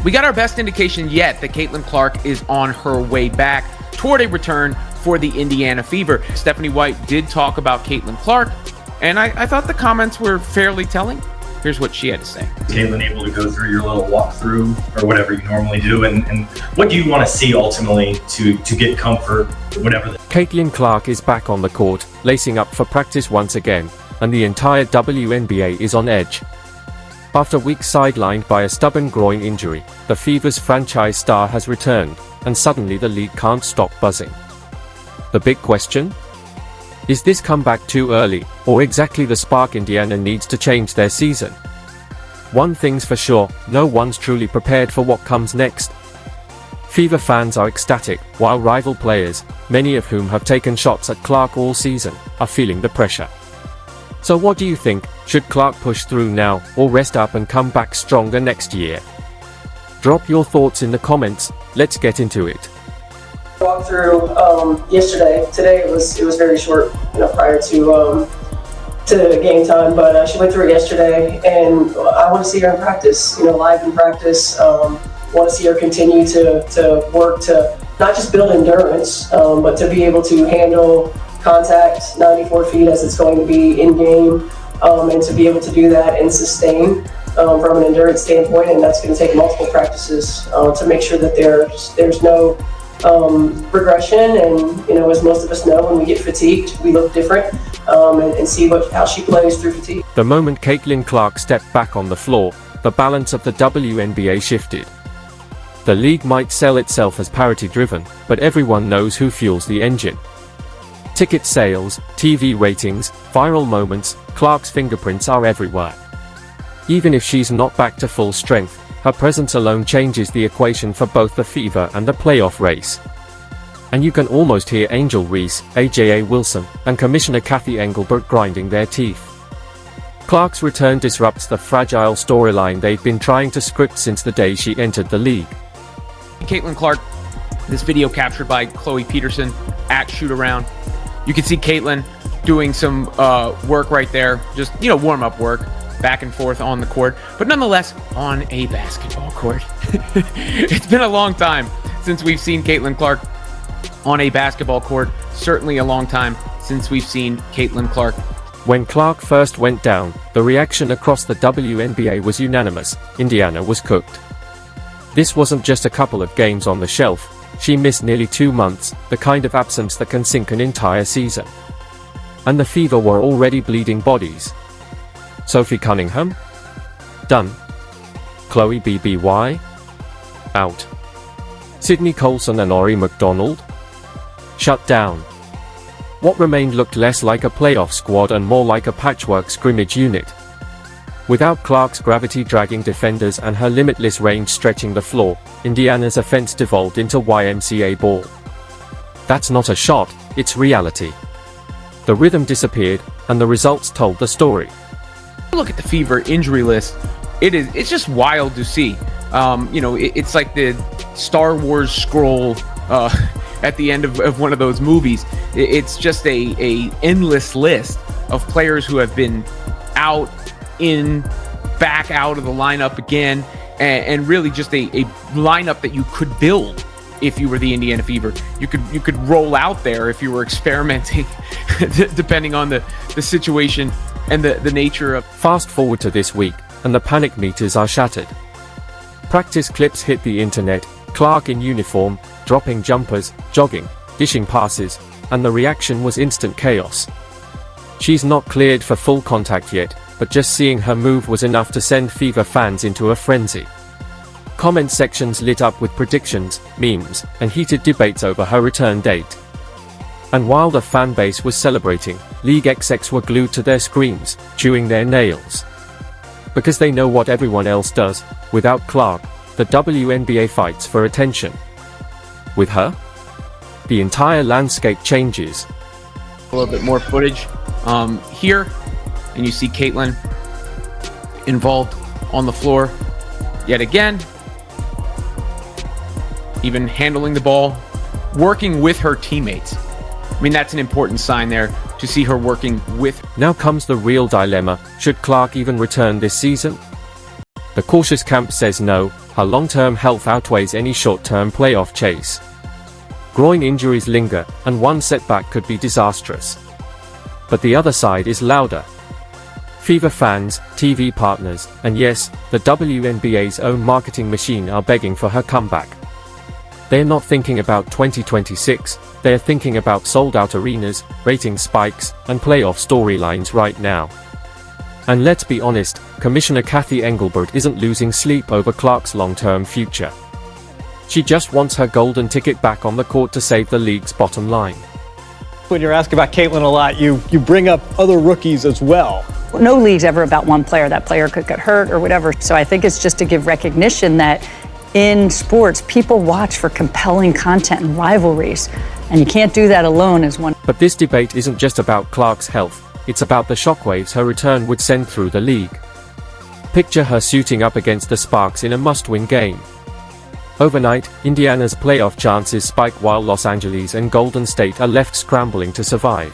We got our best indication yet that Caitlin Clark is on her way back toward a return for the Indiana Fever. Stephanie White did talk about Caitlin Clark, and I thought the comments were fairly telling. Here's what she had to say. Caitlin, able to go through your little walkthrough or whatever you normally do, and what do you want to see ultimately to get comfort, whatever? Caitlin Clark is back on the court, lacing up for practice once again, and the entire WNBA is on edge. After weeks sidelined by a stubborn groin injury, the Fever's franchise star has returned, and suddenly the league can't stop buzzing. The big question? Is this comeback too early, or exactly the spark Indiana needs to change their season? One thing's for sure, no one's truly prepared for what comes next. Fever fans are ecstatic, while rival players, many of whom have taken shots at Clark all season, are feeling the pressure. So what do you think? Should Clark push through now, or rest up and come back stronger next year? Drop your thoughts in the comments, let's get into it. Walked through yesterday. Today it was very short, prior to game time. But she went through it yesterday, and I want to see her in practice. Live in practice. Want to see her continue to work to not just build endurance, but to be able to handle contact 94 feet as it's going to be in game, and to be able to do that and sustain from an endurance standpoint. And that's going to take multiple practices to make sure that there's no regression. And as most of us know, when we get fatigued, we look different, and see how she plays through fatigue. The moment Caitlin Clark stepped back on the floor, the balance of the WNBA shifted. The league might sell itself as parity-driven, but everyone knows who fuels the engine. Ticket sales, TV ratings, viral moments, Clark's fingerprints are everywhere. Even if she's not back to full strength, her presence alone changes the equation for both the Fever and the playoff race. And you can almost hear Angel Reese, AJA Wilson, and Commissioner Kathy Engelbert grinding their teeth. Clark's return disrupts the fragile storyline they've been trying to script since the day she entered the league. Caitlin Clark, this video captured by Chloe Peterson at Shootaround. You can see Caitlin doing some work right there, just, warm-up work, back and forth on the court, but nonetheless on a basketball court. It's been a long time since we've seen Caitlin Clark on a basketball court, certainly a long time since we've seen Caitlin Clark. When Clark first went down, the reaction across the WNBA was unanimous. Indiana was cooked. This wasn't just a couple of games on the shelf. She missed nearly 2 months, the kind of absence that can sink an entire season. And the Fever were already bleeding bodies. Sophie Cunningham? Done. Chloe BBY? Out. Sydney Colson and Ori McDonald? Shut down. What remained looked less like a playoff squad and more like a patchwork scrimmage unit. Without Clark's gravity-dragging defenders and her limitless range stretching the floor, Indiana's offense devolved into YMCA ball. That's not a shot, it's reality. The rhythm disappeared, and the results told the story. Look at the Fever injury list. It's just wild to see. It's like the Star Wars scroll at the end of one of those movies. It's just a endless list of players who have been out, back out of the lineup again, and really just a lineup that you could build if you were the Indiana Fever. You could roll out there if you were experimenting, depending on the situation and the nature of. Fast forward to this week, and the panic meters are shattered. Practice clips hit the internet, Clark in uniform, dropping jumpers, jogging, dishing passes, and the reaction was instant chaos. She's not cleared for full contact yet, but just seeing her move was enough to send Fever fans into a frenzy. Comment sections lit up with predictions, memes, and heated debates over her return date. And while the fan base was celebrating, league execs were glued to their screens, chewing their nails. Because they know what everyone else does, without Clark, the WNBA fights for attention. With her, the entire landscape changes. A little bit more footage here, and you see Caitlin involved on the floor yet again, even handling the ball, working with her teammates. I mean, that's an important sign there, to see her working with. Now comes the real dilemma: should Clark even return this season? The cautious camp says no, Her long-term health outweighs any short-term playoff chase. Groin injuries linger, and one setback could be disastrous. But the other side is louder. Fever fans, TV partners, and yes, the WNBA's own marketing machine are begging for her comeback. They're not thinking about 2026, they're thinking about sold-out arenas, rating spikes, and playoff storylines right now. And let's be honest, Commissioner Kathy Engelbert isn't losing sleep over Clark's long-term future. She just wants her golden ticket back on the court to save the league's bottom line. When you're asking about Caitlin a lot, you bring up other rookies as well. No league's ever about one player. That player could get hurt or whatever. So I think it's just to give recognition that in sports, people watch for compelling content and rivalries. And you can't do that alone as one. But this debate isn't just about Clark's health. It's about the shockwaves her return would send through the league. Picture her suiting up against the Sparks in a must-win game. Overnight, Indiana's playoff chances spike while Los Angeles and Golden State are left scrambling to survive.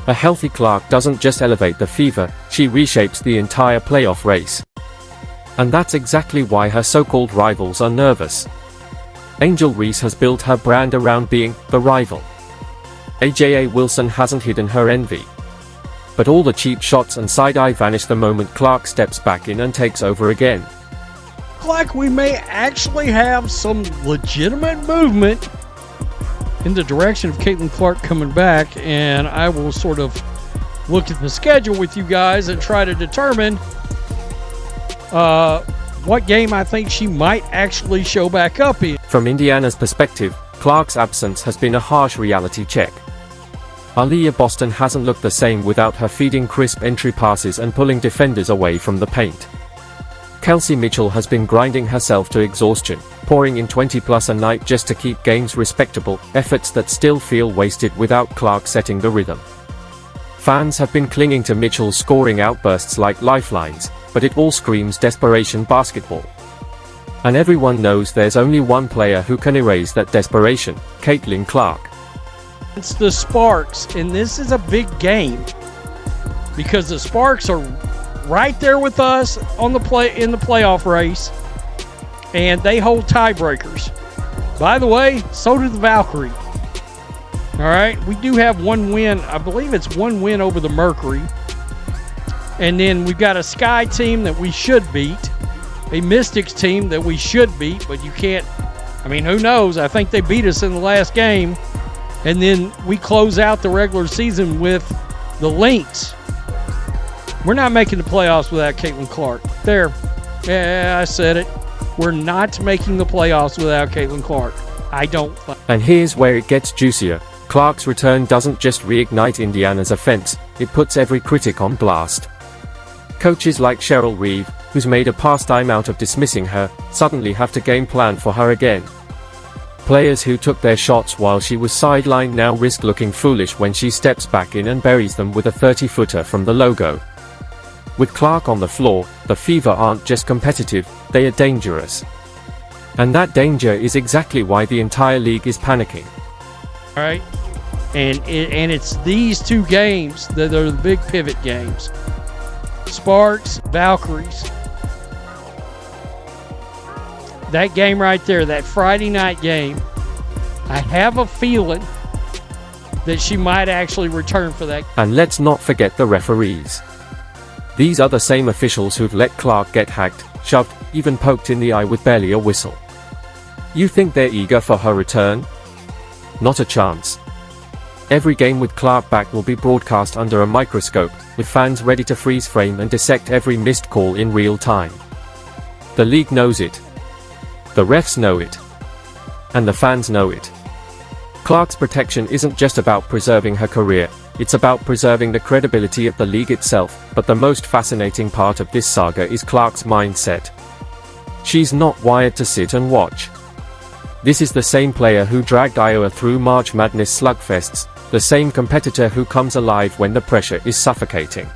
A healthy Clark doesn't just elevate the Fever, she reshapes the entire playoff race. And that's exactly why her so-called rivals are nervous. Angel Reese has built her brand around being the rival. AJA Wilson hasn't hidden her envy. But all the cheap shots and side-eye vanish the moment Clark steps back in and takes over again. Like we may actually have some legitimate movement in the direction of Caitlin Clark coming back, and I will sort of look at the schedule with you guys and try to determine what game I think she might actually show back up in. From Indiana's perspective, Clark's absence has been a harsh reality check. Aaliyah Boston hasn't looked the same without her feeding crisp entry passes and pulling defenders away from the paint. Kelsey Mitchell has been grinding herself to exhaustion, pouring in 20+ a night just to keep games respectable, efforts that still feel wasted without Clark setting the rhythm. Fans have been clinging to Mitchell's scoring outbursts like lifelines, but it all screams desperation basketball. And everyone knows there's only one player who can erase that desperation, Caitlin Clark. It's the Sparks, and this is a big game because the Sparks are right there with us on the in the playoff race, and they hold tiebreakers. By the way, so do the Valkyrie. All right, we do have one win. I believe it's one win over the Mercury, and then we've got a Sky team that we should beat, a Mystics team that we should beat, but you can't. I mean, who knows? I think they beat us in the last game. And then we close out the regular season with the Lynx. We're not making the playoffs without Caitlin Clark. There. Yeah, I said it. We're not making the playoffs without Caitlin Clark. I don't. And here's where it gets juicier. Clark's return doesn't just reignite Indiana's offense, it puts every critic on blast. Coaches like Cheryl Reeve, who's made a pastime out of dismissing her, suddenly have to game plan for her again. Players who took their shots while she was sidelined now risk looking foolish when she steps back in and buries them with a 30-footer from the logo. With Clark on the floor, the Fever aren't just competitive, they are dangerous. And that danger is exactly why the entire league is panicking. All right, and it's these two games that are the big pivot games. Sparks, Valkyries. That game right there, that Friday night game, I have a feeling that she might actually return for that. And let's not forget the referees. These are the same officials who've let Clark get hacked, shoved, even poked in the eye with barely a whistle. You think they're eager for her return? Not a chance. Every game with Clark back will be broadcast under a microscope, with fans ready to freeze frame and dissect every missed call in real time. The league knows it. The refs know it. And the fans know it. Clark's protection isn't just about preserving her career, it's about preserving the credibility of the league itself, but the most fascinating part of this saga is Clark's mindset. She's not wired to sit and watch. This is the same player who dragged Iowa through March Madness slugfests, the same competitor who comes alive when the pressure is suffocating.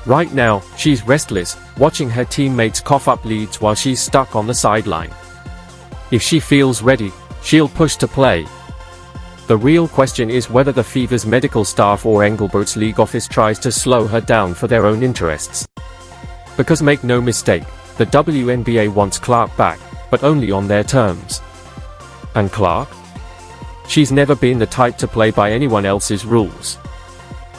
Right now, she's restless, watching her teammates cough up leads while she's stuck on the sideline. If she feels ready, she'll push to play. The real question is whether the Fever's medical staff or Engelbert's league office tries to slow her down for their own interests. Because make no mistake, The WNBA wants Clark back, but only on their terms. And Clark? She's never been the type to play by anyone else's rules.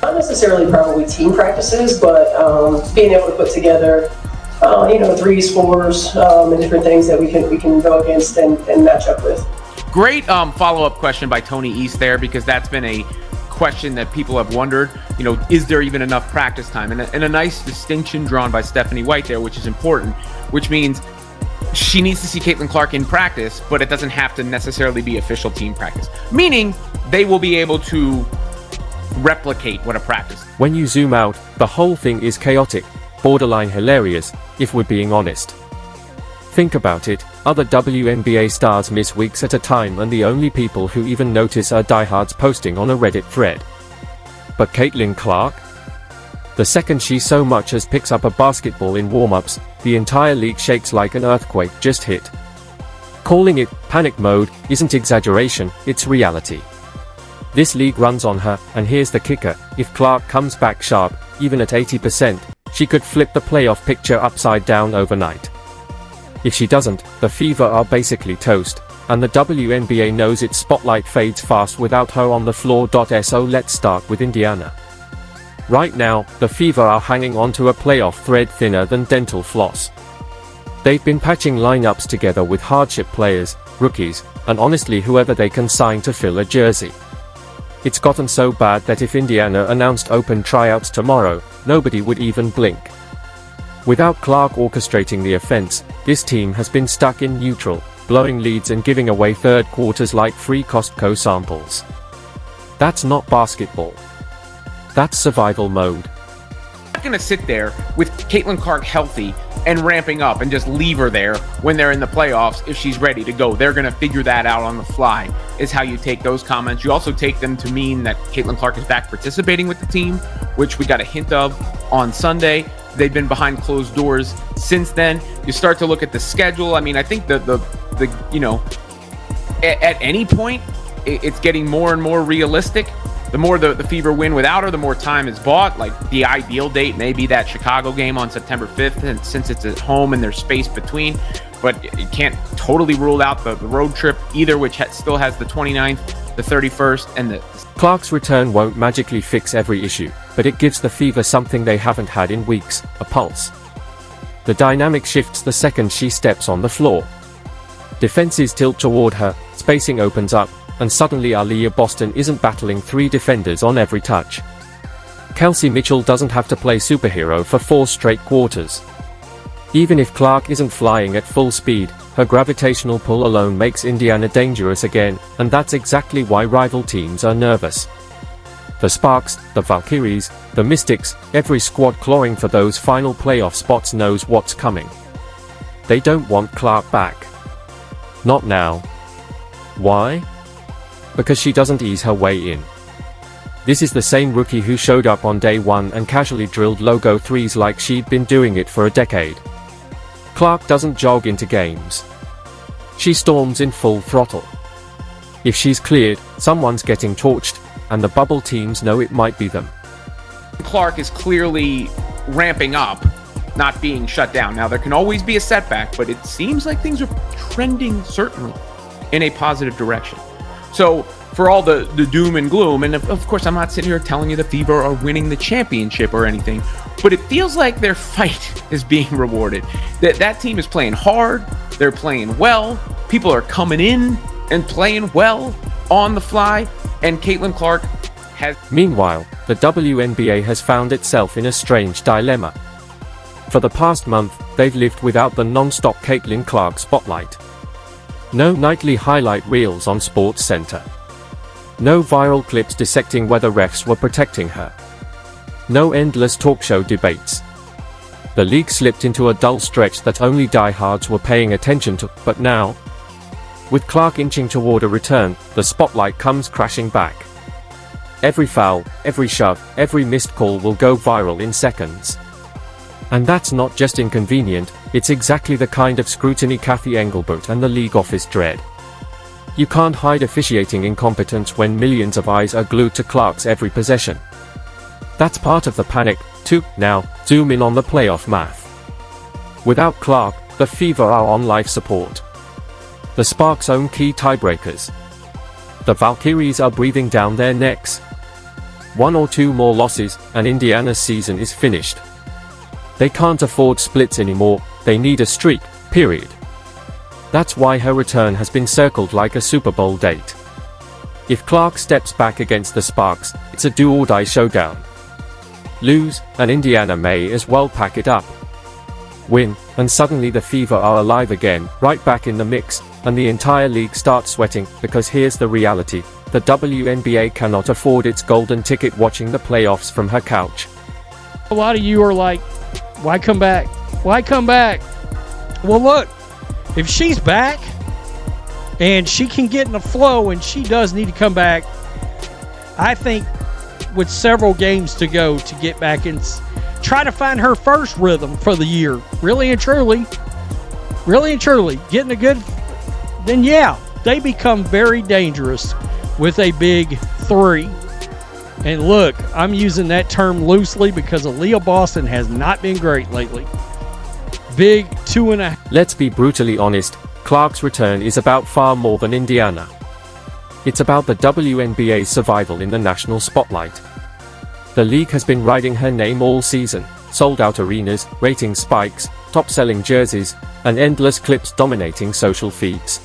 Not necessarily probably team practices, but being able to put together, threes, fours, and different things that we can go against and match up with. Great follow-up question by Tony East there, because that's been a question that people have wondered, is there even enough practice time? And a nice distinction drawn by Stephanie White there, which is important, which means she needs to see Caitlin Clark in practice, but it doesn't have to necessarily be official team practice, meaning they will be able to replicate what a practice. When you zoom out, the whole thing is chaotic, borderline hilarious, if we're being honest. Think about it, other WNBA stars miss weeks at a time, and the only people who even notice are diehards posting on a Reddit thread. But Caitlin Clark? The second she so much as picks up a basketball in warm-ups, the entire league shakes like an earthquake just hit. Calling it panic mode isn't exaggeration, it's reality. This league runs on her, and here's the kicker: if Clark comes back sharp, even at 80%, she could flip the playoff picture upside down overnight. If she doesn't, the Fever are basically toast, and the WNBA knows its spotlight fades fast without her on the floor. So let's start with Indiana. Right now, the Fever are hanging onto a playoff thread thinner than dental floss. They've been patching lineups together with hardship players, rookies, and honestly whoever they can sign to fill a jersey. It's gotten so bad that if Indiana announced open tryouts tomorrow, nobody would even blink. Without Clark orchestrating the offense, this team has been stuck in neutral, blowing leads and giving away third quarters like free Costco samples. That's not basketball. That's survival mode. I'm not going to sit there with Caitlin Clark healthy and ramping up and just leave her there when they're in the playoffs if she's ready to go. They're going to figure that out on the fly, is how you take those comments. You also take them to mean that Caitlin Clark is back participating with the team, which we got a hint of on Sunday. They've been behind closed doors since then. You start to look at the schedule. I mean, I think at any point, it's getting more and more realistic. The more the Fever win without her, the more time is bought. Like, the ideal date may be that Chicago game on September 5th, and since it's at home and there's space between. But you can't totally rule out the road trip either, which still has the 29th, the 31st, and the... Clark's return won't magically fix every issue, but it gives the Fever something they haven't had in weeks: a pulse. The dynamic shifts the second she steps on the floor. Defenses tilt toward her, spacing opens up, and suddenly Aaliyah Boston isn't battling 3 defenders on every touch. Kelsey Mitchell doesn't have to play superhero for 4 straight quarters. Even if Clark isn't flying at full speed, her gravitational pull alone makes Indiana dangerous again, and that's exactly why rival teams are nervous. The Sparks, the Valkyries, the Mystics, every squad clawing for those final playoff spots knows what's coming. They don't want Clark back. Not now. Why? Because she doesn't ease her way in. This is the same rookie who showed up on day 1 and casually drilled logo threes like she'd been doing it for a decade. Clark doesn't jog into games. She storms in full throttle. If she's cleared, someone's getting torched, and the bubble teams know it might be them. Clark is clearly ramping up, not being shut down. Now, there can always be a setback, but it seems like things are trending, certainly, in a positive direction. So, for all the doom and gloom, and of course I'm not sitting here telling you the Fever are winning the championship or anything, but it feels like their fight is being rewarded. That team is playing hard, they're playing well, people are coming in and playing well on the fly, and Caitlin Clark has... Meanwhile, the WNBA has found itself in a strange dilemma. For the past month, they've lived without the non-stop Caitlin Clark spotlight. No nightly highlight reels on SportsCenter. No viral clips dissecting whether refs were protecting her. No endless talk show debates. The league slipped into a dull stretch that only diehards were paying attention to, but now, with Clark inching toward a return, the spotlight comes crashing back. Every foul, every shove, every missed call will go viral in seconds. And that's not just inconvenient, it's exactly the kind of scrutiny Kathy Engelbert and the league office dread. You can't hide officiating incompetence when millions of eyes are glued to Clark's every possession. That's part of the panic, too. Now, zoom in on the playoff math. Without Clark, the Fever are on life support. The Sparks own key tiebreakers. The Valkyries are breathing down their necks. 1 or 2 more losses, and Indiana's season is finished. They can't afford splits anymore, they need a streak, period. That's why her return has been circled like a Super Bowl date. If Clark steps back against the Sparks, it's a do-or-die showdown. Lose, and Indiana may as well pack it up. Win, and suddenly the Fever are alive again, right back in the mix, and the entire league starts sweating, because here's the reality: the WNBA cannot afford its golden ticket watching the playoffs from her couch. A lot of you are like, why come back? Why come back? Well, look, if she's back and she can get in the flow and she does need to come back, I think with several games to go to get back and try to find her first rhythm for the year, really and truly, getting a good, then yeah, they become very dangerous with a big 3. And look, I'm using that term loosely because Aaliyah Boston has not been great lately. Big 2.5. Let's be brutally honest, Clark's return is about far more than Indiana. It's about the WNBA's survival in the national spotlight. The league has been riding her name all season: sold-out arenas, rating spikes, top-selling jerseys, and endless clips dominating social feeds.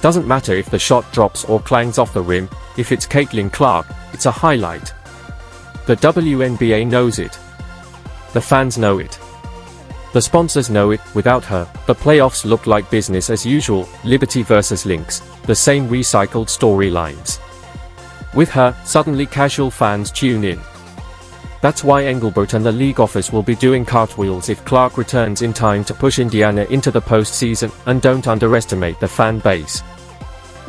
Doesn't matter if the shot drops or clangs off the rim, if it's Caitlin Clark, it's a highlight. The WNBA knows it. The fans know it. The sponsors know it. Without her, the playoffs look like business as usual: Liberty versus Lynx, the same recycled storylines. With her, suddenly casual fans tune in. That's why Engelbert and the league office will be doing cartwheels if Clark returns in time to push Indiana into the postseason, and don't underestimate the fan base.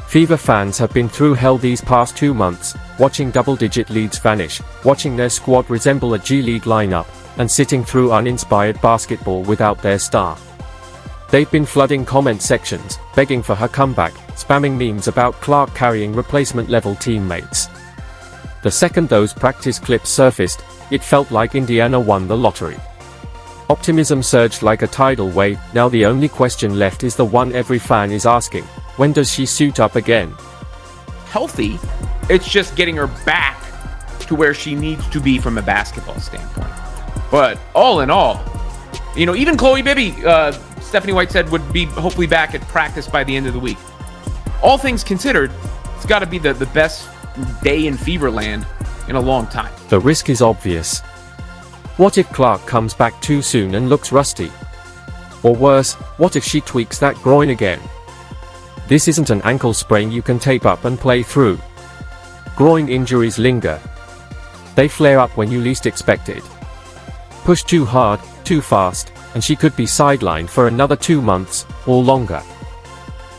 Fever fans have been through hell these past 2 months, watching double-digit leads vanish, watching their squad resemble a G-League lineup, and sitting through uninspired basketball without their star. They've been flooding comment sections, begging for her comeback, spamming memes about Clark carrying replacement-level teammates. The second those practice clips surfaced, it felt like Indiana won the lottery. Optimism surged like a tidal wave. Now the only question left is the one every fan is asking: when does she suit up again? Healthy, it's just getting her back to where she needs to be from a basketball standpoint. But all in all, even Chloe Bibby, Stephanie White said, would be hopefully back at practice by the end of the week. All things considered, it's got to be the best day in Feverland in a long time. The risk is obvious. What if Clark comes back too soon and looks rusty? Or worse, what if she tweaks that groin again? This isn't an ankle sprain you can tape up and play through. Groin injuries linger. They flare up when you least expect it. Push too hard, too fast, and she could be sidelined for another 2 months, or longer.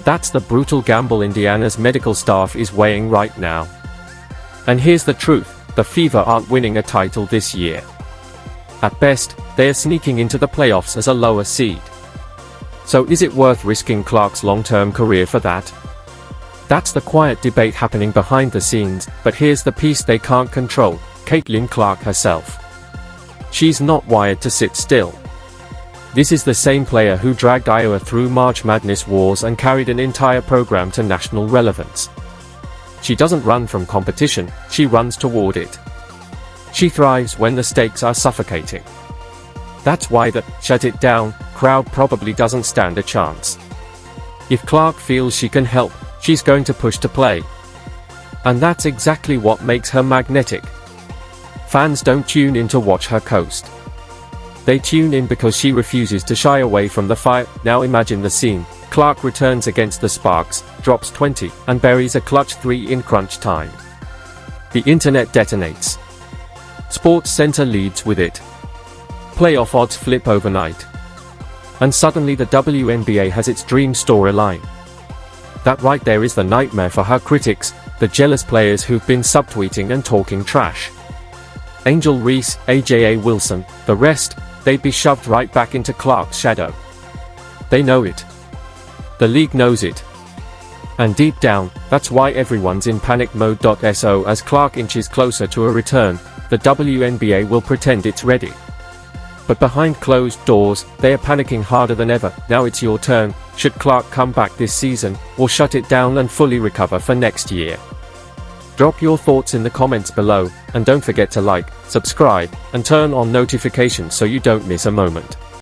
That's the brutal gamble Indiana's medical staff is weighing right now. And here's the truth: the Fever aren't winning a title this year. At best, they're sneaking into the playoffs as a lower seed. So is it worth risking Clark's long-term career for that? That's the quiet debate happening behind the scenes, but here's the piece they can't control: Caitlin Clark herself. She's not wired to sit still. This is the same player who dragged Iowa through March Madness wars and carried an entire program to national relevance. She doesn't run from competition, she runs toward it. She thrives when the stakes are suffocating. That's why the "shut it down" crowd probably doesn't stand a chance. If Clark feels she can help, she's going to push to play. And that's exactly what makes her magnetic. Fans don't tune in to watch her coast. They tune in because she refuses to shy away from the fire. Now imagine the scene: Clark returns against the Sparks, drops 20, and buries a clutch 3 in crunch time. The internet detonates. Sports Center leads with it. Playoff odds flip overnight. And suddenly the WNBA has its dream storyline. That right there is the nightmare for her critics, the jealous players who've been subtweeting and talking trash. Angel Reese, AJA Wilson, the rest, they'd be shoved right back into Clark's shadow. They know it. The league knows it. And deep down, that's why everyone's in panic mode. So as Clark inches closer to a return, the WNBA will pretend it's ready. But behind closed doors, they are panicking harder than ever. Now it's your turn. Should Clark come back this season, or shut it down and fully recover for next year? Drop your thoughts in the comments below, and don't forget to like, subscribe, and turn on notifications so you don't miss a moment.